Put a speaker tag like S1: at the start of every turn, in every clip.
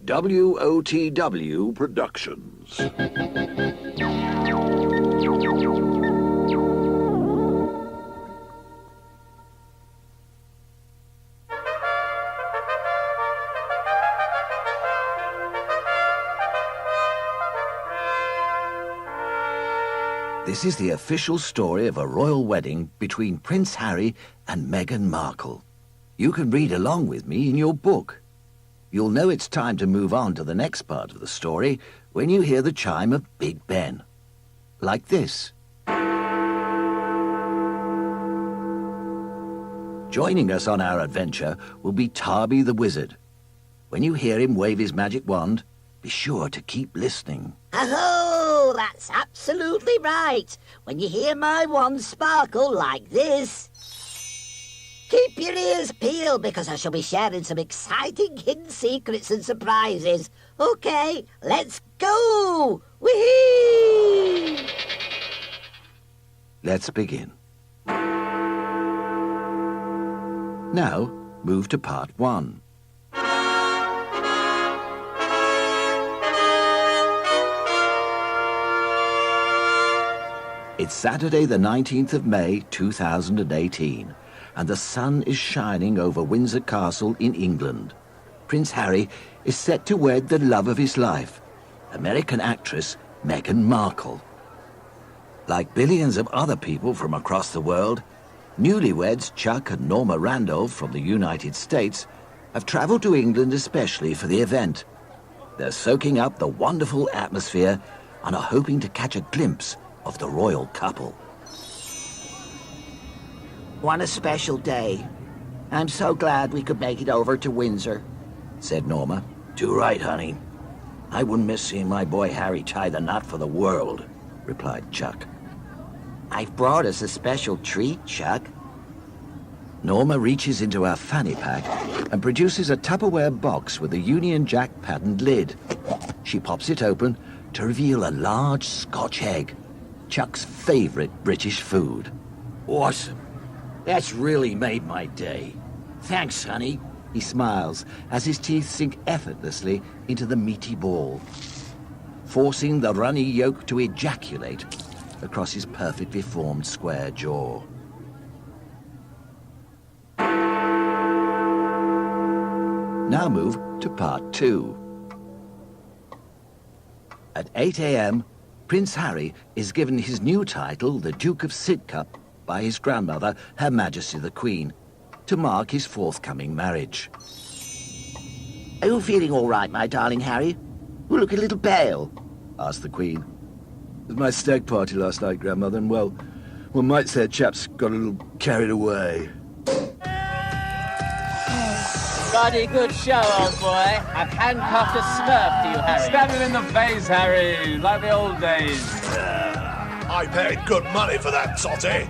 S1: WOTW Productions. This is the official story of a royal wedding between Prince Harry and Meghan Markle. You can read along with me in your book. You'll know it's time to move on to the next part of the story when you hear the chime of Big Ben. Like this. Joining us on our adventure will be Tarby the Wizard. When you hear him wave his magic wand, be sure to keep listening.
S2: Oh, that's absolutely right. When you hear my wand sparkle like this, keep your ears peeled because I shall be sharing some exciting hidden secrets and surprises. Okay, let's go! Whee!
S1: Let's begin. Now, move to part 1. It's Saturday the 19th of May, 2018, and the sun is shining over Windsor Castle in England. Prince Harry is set to wed the love of his life, American actress Meghan Markle. Like billions of other people from across the world, newlyweds Chuck and Norma Randolph from the United States have travelled to England especially for the event. They're soaking up the wonderful atmosphere and are hoping to catch a glimpse of the royal couple.
S2: What a special day. I'm so glad we could make it over to Windsor,
S1: said Norma. Too right, honey. I wouldn't miss seeing my boy Harry tie the knot for the world, replied Chuck.
S2: I've brought us a special treat, Chuck.
S1: Norma reaches into her fanny pack and produces a Tupperware box with a Union Jack patterned lid. She pops it open to reveal a large Scotch egg, Chuck's favourite British food. Awesome. That's really made my day. Thanks, honey. He smiles as his teeth sink effortlessly into the meaty ball, forcing the runny yolk to ejaculate across his perfectly formed square jaw. Now move to part 2. At 8 a.m., Prince Harry is given his new title, the Duke of Sidcup, by his grandmother, Her Majesty the Queen, to mark his forthcoming marriage.
S2: Are you feeling all right, my darling Harry? You look a little pale,
S1: asked the Queen. It was my stag party last night, Grandmother, and well, one might say a chap's got a little carried away.
S3: Bloody good show, old boy. I've handcuffed a smurf to you, Harry.
S4: Stab him in the face, Harry, like the old days.
S5: I paid good money for that totty.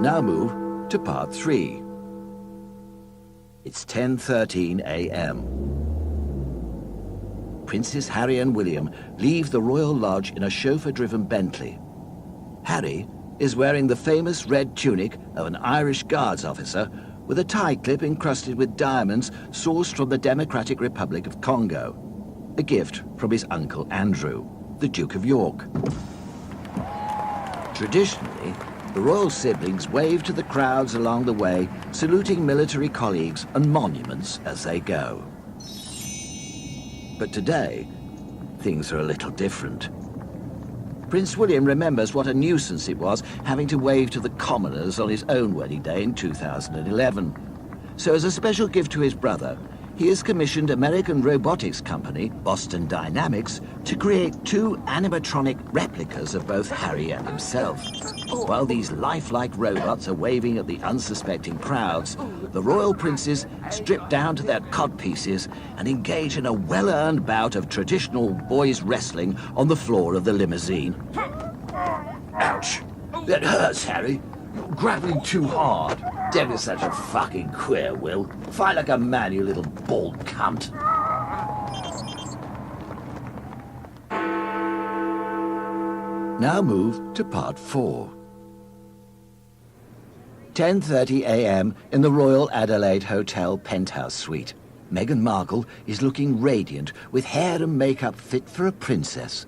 S1: Now move to part 3. It's 10:13 a.m. Princes Harry and William leave the Royal Lodge in a chauffeur-driven Bentley. Harry is wearing the famous red tunic of an Irish Guards officer with a tie clip encrusted with diamonds sourced from the Democratic Republic of Congo, a gift from his uncle Andrew, the Duke of York. Traditionally, the royal siblings wave to the crowds along the way, saluting military colleagues and monuments as they go. But today, things are a little different. Prince William remembers what a nuisance it was having to wave to the commoners on his own wedding day in 2011. So as a special gift to his brother, he has commissioned American robotics company, Boston Dynamics, to create 2 animatronic replicas of both Harry and himself. While these lifelike robots are waving at the unsuspecting crowds, the royal princes strip down to their codpieces and engage in a well-earned bout of traditional boys wrestling on the floor of the limousine. Ouch! That hurts, Harry. You're grappling too hard. Don't be such a fucking queer, Will. Fight like a man, you little bald cunt. Now move to part 4. 10:30 a.m. in the Royal Adelaide Hotel penthouse suite. Meghan Markle is looking radiant, with hair and makeup fit for a princess.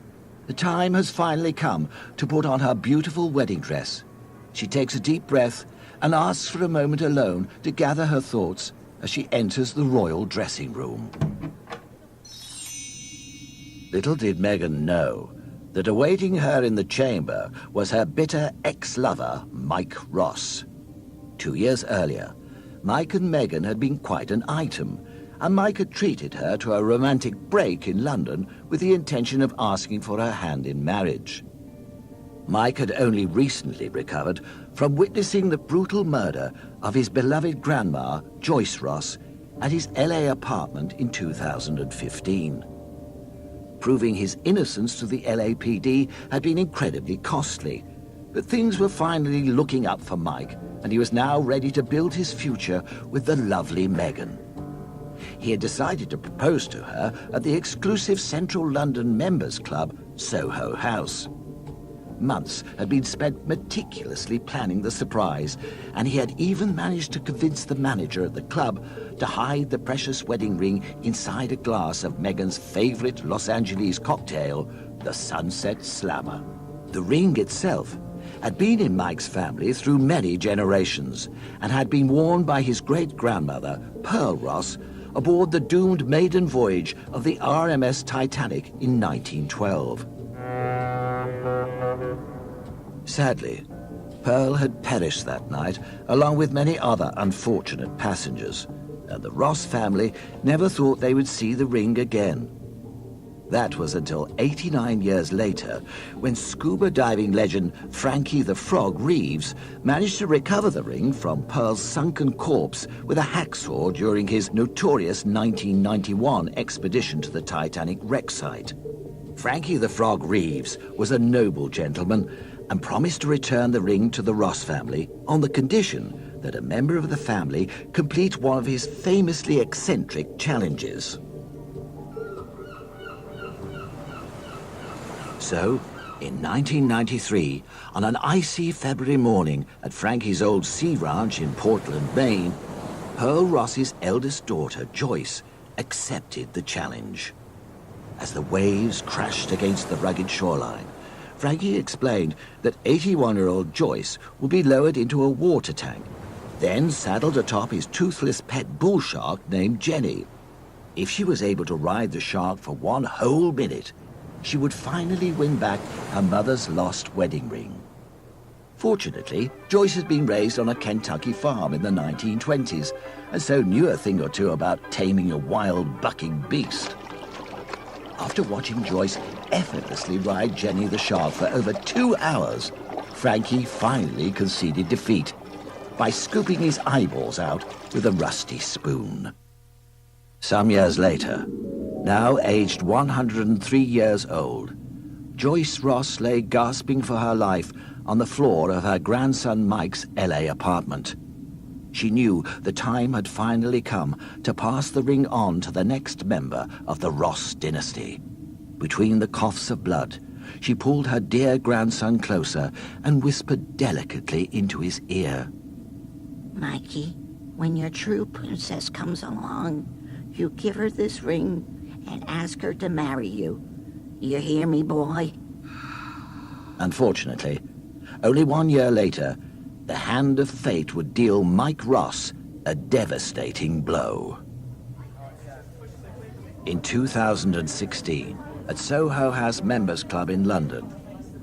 S1: The time has finally come to put on her beautiful wedding dress. She takes a deep breath and asks for a moment alone to gather her thoughts as she enters the royal dressing room. Little did Meghan know that awaiting her in the chamber was her bitter ex-lover, Mike Ross. 2 years earlier, Mike and Meghan had been quite an item, and Mike had treated her to a romantic break in London with the intention of asking for her hand in marriage. Mike had only recently recovered from witnessing the brutal murder of his beloved grandma, Joyce Ross, at his LA apartment in 2015. Proving his innocence to the LAPD had been incredibly costly, but things were finally looking up for Mike, and he was now ready to build his future with the lovely Meghan. He had decided to propose to her at the exclusive Central London Members Club, Soho House. Months had been spent meticulously planning the surprise, and he had even managed to convince the manager at the club to hide the precious wedding ring inside a glass of Meghan's favorite Los Angeles cocktail, the Sunset Slammer. The ring itself had been in Mike's family through many generations and had been worn by his great-grandmother, Pearl Ross, aboard the doomed maiden voyage of the RMS Titanic in 1912. Sadly, Pearl had perished that night, along with many other unfortunate passengers, and the Ross family never thought they would see the ring again. That was until 89 years later, when scuba diving legend Frankie the Frog Reeves managed to recover the ring from Pearl's sunken corpse with a hacksaw during his notorious 1991 expedition to the Titanic wreck site. Frankie the Frog Reeves was a noble gentleman and promised to return the ring to the Ross family on the condition that a member of the family complete one of his famously eccentric challenges. So, in 1993, on an icy February morning at Frankie's old sea ranch in Portland, Maine, Pearl Ross's eldest daughter, Joyce, accepted the challenge. As the waves crashed against the rugged shoreline, Frankie explained that 81-year-old Joyce would be lowered into a water tank, then saddled atop his toothless pet bull shark named Jenny. If she was able to ride the shark for 1 whole minute, she would finally win back her mother's lost wedding ring. Fortunately, Joyce had been raised on a Kentucky farm in the 1920s, and so knew a thing or two about taming a wild bucking beast. After watching Joyce effortlessly ride Jenny the shark for over 2 hours, Frankie finally conceded defeat by scooping his eyeballs out with a rusty spoon. Some years later, now aged 103 years old, Joyce Ross lay gasping for her life on the floor of her grandson Mike's LA apartment. She knew the time had finally come to pass the ring on to the next member of the Ross dynasty. Between the coughs of blood, she pulled her dear grandson closer and whispered delicately into his ear.
S2: Mikey, when your true princess comes along, you give her this ring and ask her to marry you. You hear me, boy?
S1: Unfortunately, only 1 year later, the hand of fate would deal Mike Ross a devastating blow. In 2016, at Soho House Members Club in London,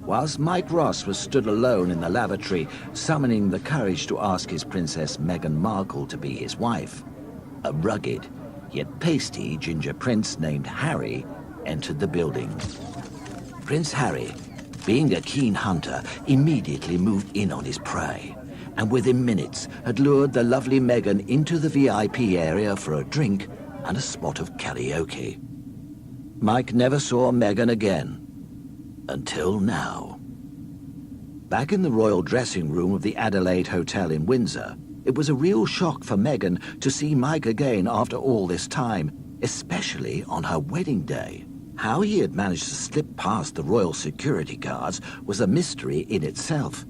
S1: whilst Mike Ross was stood alone in the lavatory, summoning the courage to ask his Princess Meghan Markle to be his wife, a rugged, yet pasty ginger prince named Harry entered the building. Prince Harry, being a keen hunter, immediately moved in on his prey, and within minutes had lured the lovely Meghan into the VIP area for a drink and a spot of karaoke. Mike never saw Meghan again, until now. Back in the royal dressing room of the Adelaide Hotel in Windsor, It was a real shock for Meghan to see Mike again after all this time, especially on her wedding day. How he had managed to slip past the royal security guards was a mystery in itself.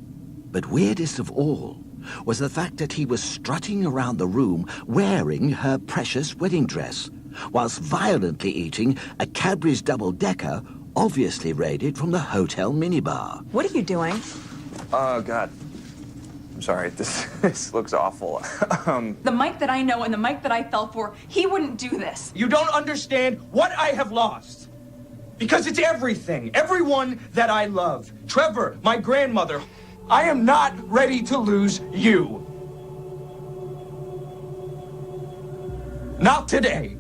S1: But weirdest of all was the fact that he was strutting around the room wearing her precious wedding dress, whilst violently eating a Cadbury's double-decker, obviously raided from the hotel minibar.
S6: What are you doing?
S7: Oh, God. I'm sorry, this looks awful.
S6: The Mike that I know and the Mike that I fell for, he wouldn't do this.
S8: You don't understand what I have lost. Because it's everything. Everyone that I love. Trevor, my grandmother. I am not ready to lose you. Not today.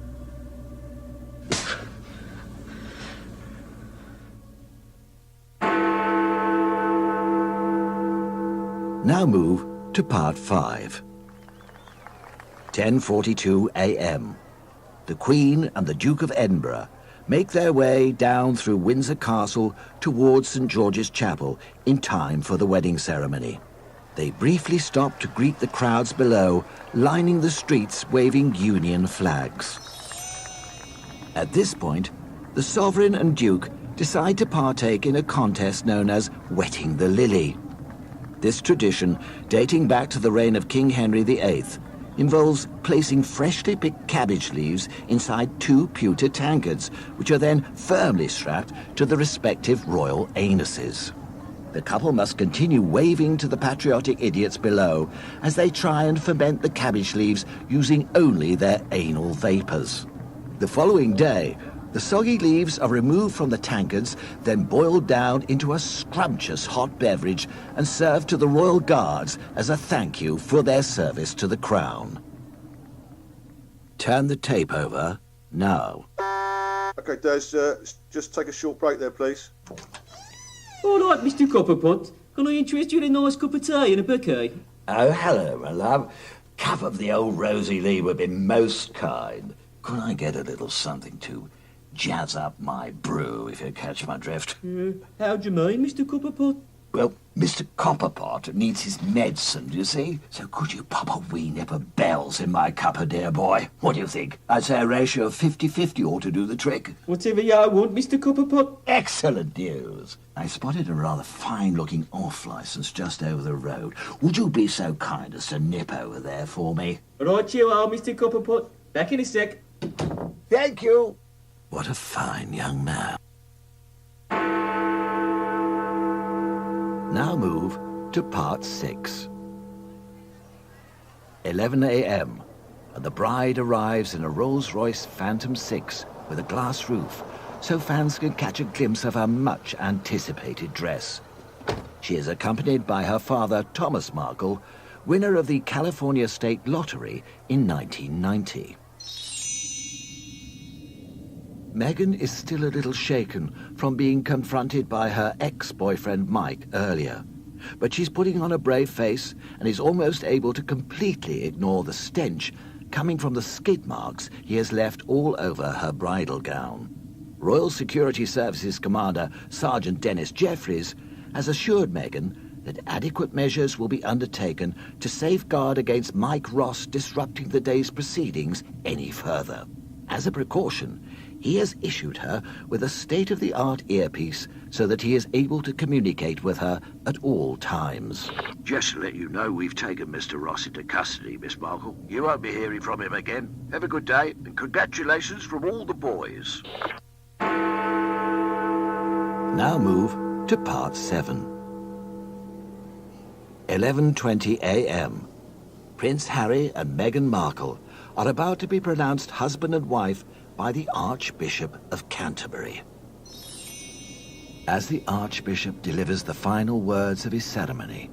S1: Now move to part 5. 10:42 a.m. The Queen and the Duke of Edinburgh make their way down through Windsor Castle towards St. George's Chapel in time for the wedding ceremony. They briefly stop to greet the crowds below, lining the streets waving Union flags. At this point, the Sovereign and Duke decide to partake in a contest known as Wetting the Lily. This tradition, dating back to the reign of King Henry VIII, involves placing freshly picked cabbage leaves inside 2 pewter tankards, which are then firmly strapped to the respective royal anuses. The couple must continue waving to the patriotic idiots below as they try and ferment the cabbage leaves using only their anal vapors. The following day, the soggy leaves are removed from the tankards, then boiled down into a scrumptious hot beverage and served to the royal guards as a thank you for their service to the crown. Turn the tape over now.
S9: Okay, Des, just take a short break there, please.
S10: All right, Mr. Copperpot. Can I interest you in a nice cup of tea and a bouquet?
S1: Oh, hello, my love. Cup of the old Rosie Lee would be most kind. Could I get a little something to jazz up my brew, if you catch my drift?
S10: How do you mean, Mr. Copperpot?
S1: Well, Mr. Copperpot needs his medicine, do you see? So could you pop a wee nip of bells in my cuppa, dear boy? What do you think? I'd say a ratio of 50-50 ought to do the trick.
S10: Whatever you want, Mr. Copperpot.
S1: Excellent news. I spotted a rather fine-looking off-licence just over the road. Would you be so kind as to nip over there for me?
S10: Right you are, Mr. Copperpot. Back in a sec.
S1: Thank you. What a fine young man. Now move to part 6. 11 a.m. and the bride arrives in a Rolls-Royce Phantom 6 with a glass roof, so fans can catch a glimpse of her much-anticipated dress. She is accompanied by her father, Thomas Markle, winner of the California State Lottery in 1990. Meghan is still a little shaken from being confronted by her ex-boyfriend Mike earlier, but she's putting on a brave face and is almost able to completely ignore the stench coming from the skid marks he has left all over her bridal gown. Royal Security Services Commander Sergeant Dennis Jeffries has assured Meghan that adequate measures will be undertaken to safeguard against Mike Ross disrupting the day's proceedings any further. As a precaution, he has issued her with a state-of-the-art earpiece so that he is able to communicate with her at all times.
S11: Just to let you know, we've taken Mr. Ross into custody, Miss Markle. You won't be hearing from him again. Have a good day, and congratulations from all the boys.
S1: Now move to part 7. 11:20 a.m. Prince Harry and Meghan Markle are about to be pronounced husband and wife by the Archbishop of Canterbury. As the Archbishop delivers the final words of his ceremony,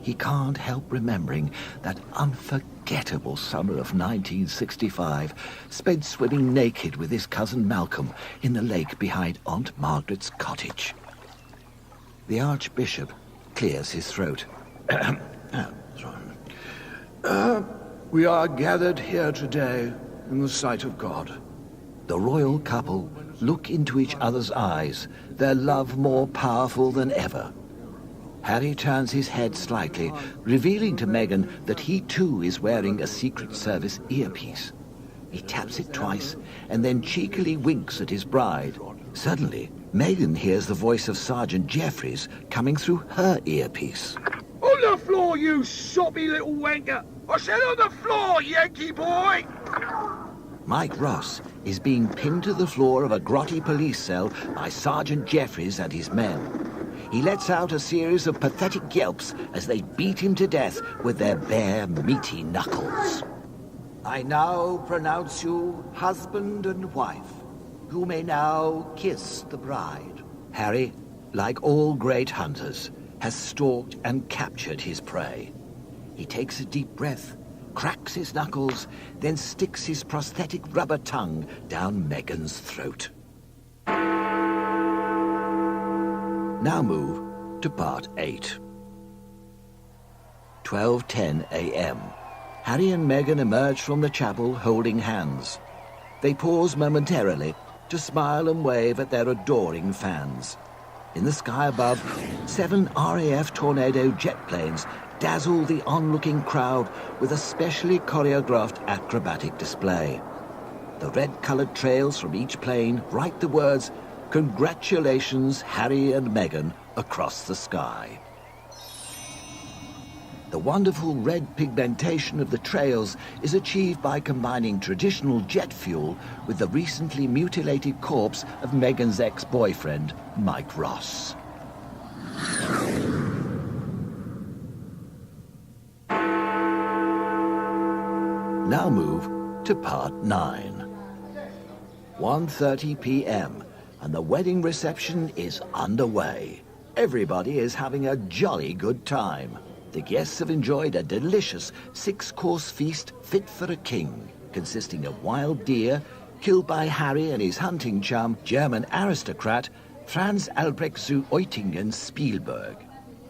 S1: he can't help remembering that unforgettable summer of 1965 spent swimming naked with his cousin Malcolm in the lake behind Aunt Margaret's cottage. The Archbishop clears his throat.
S11: We are gathered here today in the sight of God.
S1: The royal couple look into each other's eyes, their love more powerful than ever. Harry turns his head slightly, revealing to Meghan that he too is wearing a Secret Service earpiece. He taps it twice and then cheekily winks at his bride. Suddenly, Meghan hears the voice of Sergeant Jeffries coming through her earpiece.
S11: On the floor, you soppy little wanker! I said on the floor, Yankee boy!
S1: Mike Ross is being pinned to the floor of a grotty police cell by Sergeant Jeffries and his men. He lets out a series of pathetic yelps as they beat him to death with their bare, meaty knuckles. I now pronounce you husband and wife. You may now kiss the bride. Harry, like all great hunters, has stalked and captured his prey. He takes a deep breath, cracks his knuckles, then sticks his prosthetic rubber tongue down Meghan's throat. Now move to part 8. 12:10 a.m. Harry and Meghan emerge from the chapel holding hands. They pause momentarily to smile and wave at their adoring fans. In the sky above, 7 RAF Tornado jet planes dazzle the onlooking crowd with a specially choreographed acrobatic display. The red-coloured trails from each plane write the words, "Congratulations, Harry and Meghan," across the sky. The wonderful red pigmentation of the trails is achieved by combining traditional jet fuel with the recently mutilated corpse of Meghan's ex-boyfriend, Mike Ross. Now move to part 9. 1:30 p.m. and the wedding reception is underway. Everybody is having a jolly good time. The guests have enjoyed a delicious 6-course feast fit for a king, consisting of wild deer killed by Harry and his hunting chum, German aristocrat Franz Albrecht zu Eutingen Spielberg.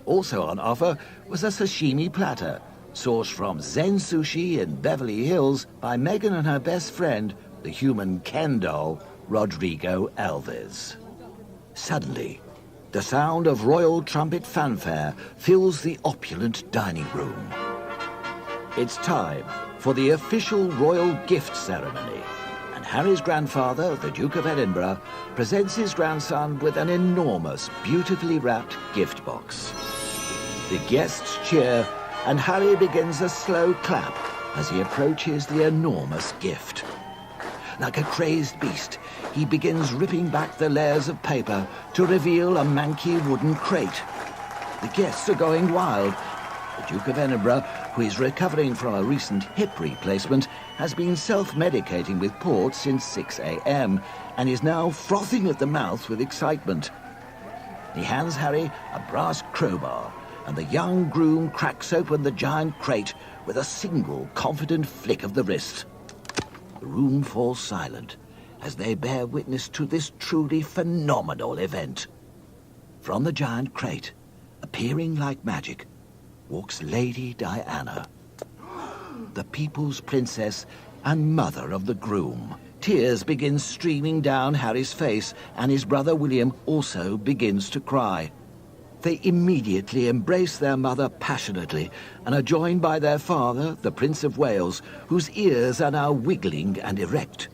S1: Also on offer was a sashimi platter, sourced from Zen Sushi in Beverly Hills by Meghan and her best friend, the human Ken doll, Rodrigo Alves. Suddenly, the sound of royal trumpet fanfare fills the opulent dining room. It's time for the official royal gift ceremony, and Harry's grandfather, the Duke of Edinburgh, presents his grandson with an enormous, beautifully wrapped gift box. The guests cheer, and Harry begins a slow clap as he approaches the enormous gift. Like a crazed beast, he begins ripping back the layers of paper to reveal a manky wooden crate. The guests are going wild. The Duke of Edinburgh, who is recovering from a recent hip replacement, has been self-medicating with port since 6 a.m. and is now frothing at the mouth with excitement. He hands Harry a brass crowbar, and the young groom cracks open the giant crate with a single confident flick of the wrist. The room falls silent as they bear witness to this truly phenomenal event. From the giant crate, appearing like magic, walks Lady Diana, the people's princess and mother of the groom. Tears begin streaming down Harry's face, and his brother William also begins to cry. They immediately embrace their mother passionately and are joined by their father, the Prince of Wales, whose ears are now wiggling and erect.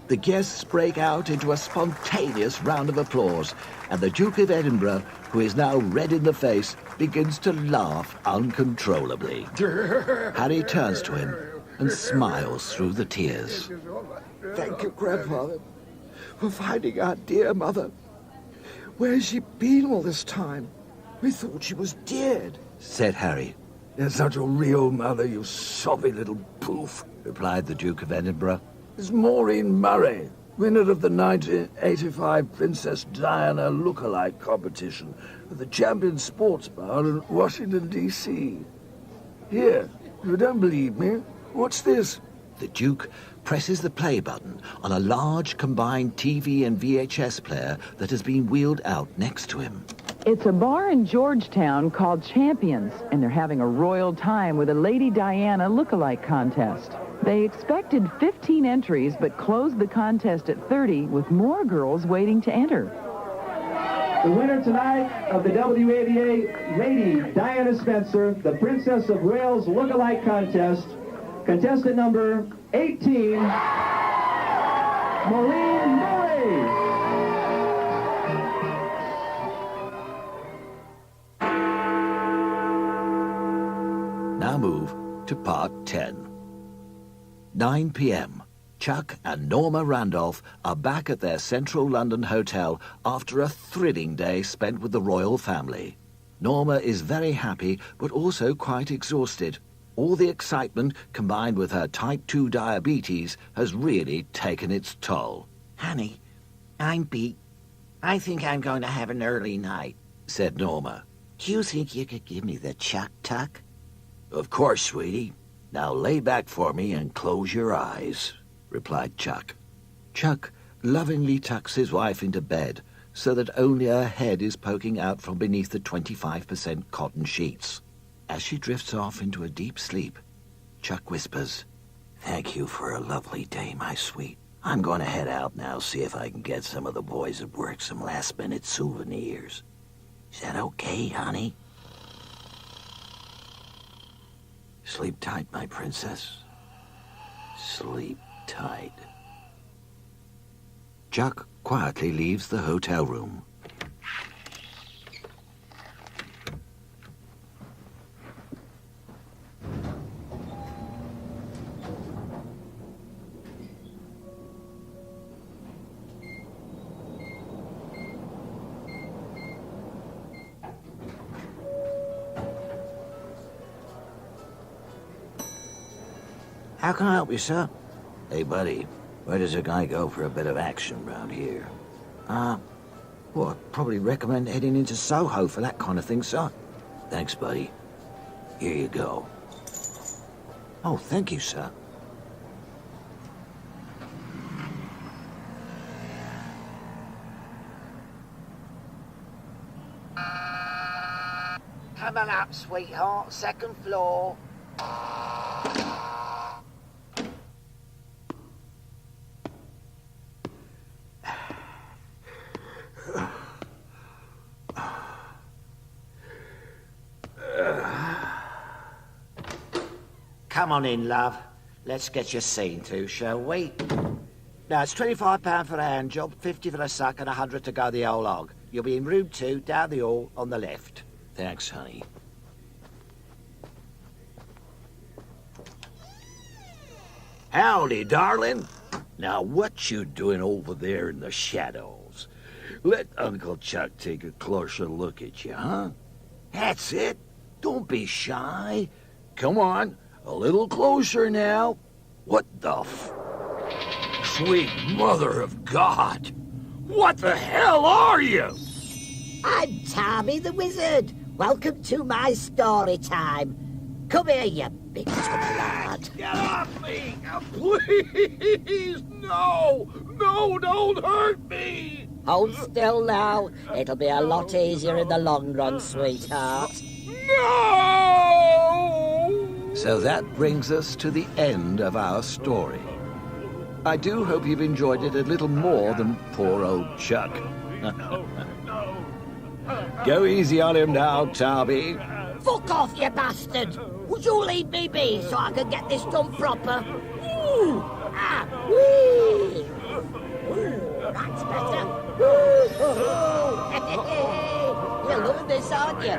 S1: The guests break out into a spontaneous round of applause, and the Duke of Edinburgh, who is now red in the face, begins to laugh uncontrollably. Harry turns to him and smiles through the tears.
S12: Thank you, Grandfather, for finding our dear mother. Where has she been all this time? We thought she was dead,
S1: said Harry.
S12: You're such a real mother, you soppy little poof,
S1: replied the Duke of Edinburgh.
S12: It's Maureen Murray, winner of the 1985 Princess Diana Lookalike competition at the Champion Sports Bar in Washington, D.C. Here, if you don't believe me, watch this.
S1: The Duke presses the play button on a large combined TV and VHS player that has been wheeled out next to him.
S13: It's a bar in Georgetown called Champions, and they're having a royal time with a Lady Diana lookalike contest. They expected 15 entries, but closed the contest at 30, with more girls waiting to enter.
S14: The winner tonight of the WAVA Lady Diana Spencer, the Princess of Wales Look-alike Contest, contestant number 18, Maureen Murray.
S1: Now move to part 10. 9 p.m. Chuck and Norma Randolph are back at their central London hotel after a thrilling day spent with the royal family. Norma is very happy, but also quite exhausted. All the excitement, combined with her type 2 diabetes, has really taken its toll.
S2: Honey, I'm beat. I think I'm going to have an early night,
S1: said Norma.
S2: Do you think you could give me the Chuck tuck?
S1: Of course, sweetie. Now lay back for me and close your eyes, replied Chuck. Chuck lovingly tucks his wife into bed so that only her head is poking out from beneath the 25% cotton sheets. As she drifts off into a deep sleep, Chuck whispers, "Thank you for a lovely day, my sweet. I'm going to head out now, see if I can get some of the boys at work some last-minute souvenirs. Is that okay, honey? Sleep tight, my princess. Sleep tight." Chuck quietly leaves the hotel room.
S2: How can I help you, sir?
S1: Hey, buddy, where does a guy go for a bit of action around here?
S2: Well, I'd probably recommend heading into Soho for that kind of thing, sir.
S1: Thanks, buddy. Here you go.
S2: Oh, thank you, sir.
S3: Coming up, sweetheart. Second floor.
S2: Come on in, love. Let's get your scene through, shall we? Now, it's £25 for a hand job, 50 for a suck, and 100 to go the whole hog. You'll be in room 2, down the hall, on the left.
S1: Thanks, honey. Howdy, darling. Now, what you doing over there in the shadows? Let Uncle Chuck take a closer look at you, huh? That's it. Don't be shy. Come on, a little closer now. What the Sweet mother of God! What the hell are you?
S2: I'm Tommy the Wizard. Welcome to my story time. Come here, you big lad.
S1: Get off me! Please! No! No, don't hurt me!
S2: Hold still now. It'll be a lot easier in the long run, sweetheart.
S1: No! So that brings us to the end of our story. I do hope you've enjoyed it a little more than poor old Chuck. Go easy on him now, Tommy.
S2: Fuck off, you bastard! Would you leave me be so I can get this done proper? Ooh! Ah! Whee! Ooh, that's better. Ooh! You're loving this, aren't you?